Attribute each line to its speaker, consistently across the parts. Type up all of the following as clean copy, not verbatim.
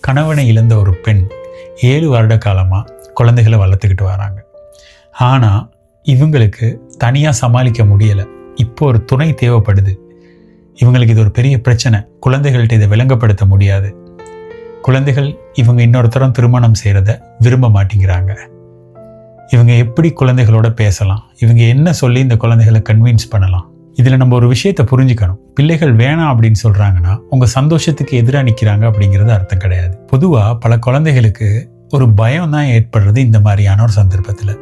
Speaker 1: கணவனை இழந்த ஒரு பெண் 7 வருட காலமாக குழந்தைகளை வளர்த்துக்கிட்டு வராங்க. ஆனால் இவங்களுக்கு தனியாக சமாளிக்க முடியலை. இப்போ ஒரு துணை தேவைப்படுது. இவங்களுக்கு இது ஒரு பெரிய பிரச்சனை. குழந்தைகள்கிட்ட இதை விளங்கப்படுத்த முடியாது. குழந்தைகள் இவங்க இன்னொருத்தரம் திருமணம் செய்கிறத விரும்ப மாட்டேங்கிறாங்க. இவங்க எப்படி குழந்தைகளோட பேசலாம்? இவங்க என்ன சொல்லி இந்த குழந்தைகளை கன்வின்ஸ் பண்ணலாம்? இதில் நம்ம ஒரு விஷயத்தை புரிஞ்சுக்கணும். பிள்ளைகள் வேணாம் அப்படின்னு சொல்கிறாங்கன்னா உங்கள் சந்தோஷத்துக்கு எதிராக நிற்கிறாங்க அப்படிங்கிறது அர்த்தம் கிடையாது. பொதுவாக பல குழந்தைகளுக்கு ஒரு பயம் தான் ஏற்படுறது இந்த மாதிரியான ஒரு சந்தர்ப்பத்தில்.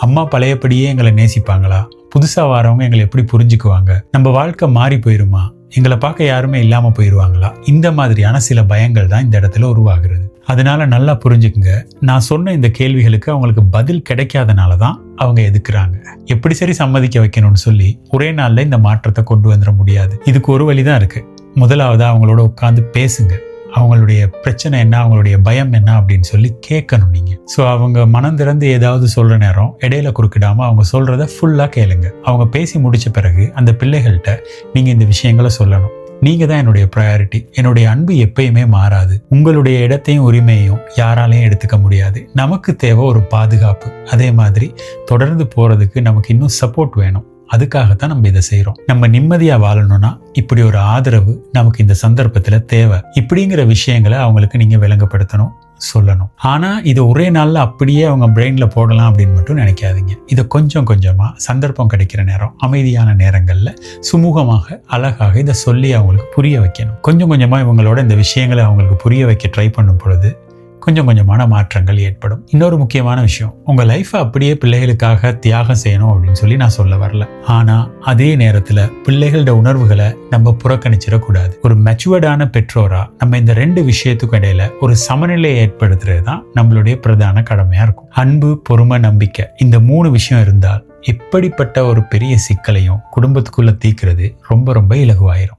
Speaker 1: அம்மா பழையபடியே எங்களை நேசிப்பாங்களா? புதுசாக வரவங்க எங்களை எப்படி புரிஞ்சுக்குவாங்க? நம்ம வாழ்க்கை மாறி போயிருமா? எங்களை பார்க்க யாருமே இல்லாமல் போயிடுவாங்களா? இந்த மாதிரியான சில பயங்கள் தான் இந்த இடத்துல உருவாகிறது. அதனால நல்லா புரிஞ்சுக்குங்க, நான் சொன்ன இந்த கேள்விகளுக்கு அவங்களுக்கு பதில் கிடைக்காதனால தான் அவங்க எதுக்குறாங்க. எப்படி சரி சம்மதிக்க வைக்கணும்னு சொல்லி ஒரே நாளில் இந்த மாற்றத்தை கொண்டு வந்துட முடியாது. இதுக்கு ஒரு வழி தான் இருக்கு. முதலாவது அவங்களோட உட்காந்து பேசுங்க. அவங்களுடைய பிரச்சனை என்ன, அவங்களுடைய பயம் என்ன அப்படின்னு சொல்லி கேட்கணும் நீங்க. ஸோ அவங்க மனம் திறந்து ஏதாவது சொல்ற நேரம் இடையில குறுக்கிடாம அவங்க சொல்றத ஃபுல்லா கேளுங்க. அவங்க பேசி முடிச்ச பிறகு அந்த பிள்ளைகள்கிட்ட நீங்க இந்த விஷயங்களை சொல்லணும். நீங்க தான் என்னுடைய ப்ரையாரிட்டி. என்னுடைய அன்பு எப்பயுமே மாறாது. உங்களுடைய இடத்தையும் உரிமையும் யாராலையும் எடுத்துக்க முடியாது. நமக்கு தேவை ஒரு பாதுகாப்பு. அதே மாதிரி தொடர்ந்து போறதுக்கு நமக்கு இன்னும் சப்போர்ட் வேணும். அதுக்காகத்தான் நம்ம இதை செய்யறோம். நம்ம நிம்மதியா வாழணும்னா இப்படி ஒரு ஆதரவு நமக்கு இந்த சந்தர்ப்பத்துல தேவை. இப்படிங்கிற விஷயங்களை அவங்களுக்கு நீங்க விளங்கப்படுத்தணும், சொல்லணும். ஆனா இதை ஒரே நாள்ல அப்படியே அவங்க பிரெயின்ல போடலாம் அப்படின்னு மட்டும் நினைக்காதீங்க. இதை கொஞ்சம் கொஞ்சமா சந்தர்ப்பம் கிடைக்கிற நேரம், அமைதியான நேரங்கள்ல சுமூகமாக அழகாக இதை சொல்லி அவங்களுக்கு புரிய வைக்கணும். கொஞ்சம் கொஞ்சமா இவங்களோட இந்த விஷயங்களை அவங்களுக்கு புரிய வைக்க ட்ரை பண்ணும் பொழுது கொஞ்சம் கொஞ்சமான மாற்றங்கள் ஏற்படும். இன்னொரு முக்கியமான விஷயம், உங்க லைஃபை அப்படியே பிள்ளைகளுக்காக தியாகம் செய்யணும் அப்படின்னு சொல்லி நான் சொல்ல வரல. ஆனா அதே நேரத்துல பிள்ளைகளோட உணர்வுகளை நம்ம புறக்கணிச்சிடக்கூடாது. ஒரு மெச்சுவர்டான பெற்றோரா நம்ம இந்த 2 விஷயத்துக்கும் இடையில ஒரு சமநிலையை ஏற்படுத்துறது தான் நம்மளுடைய பிரதான கடமையா இருக்கும். அன்பு, பொறுமை, நம்பிக்கை, இந்த 3 விஷயம் இருந்தால் எப்படிப்பட்ட ஒரு பெரிய சிக்கலையும் குடும்பத்துக்குள்ள தீர்க்கிறது ரொம்ப ரொம்ப இலகுவாயிரும்.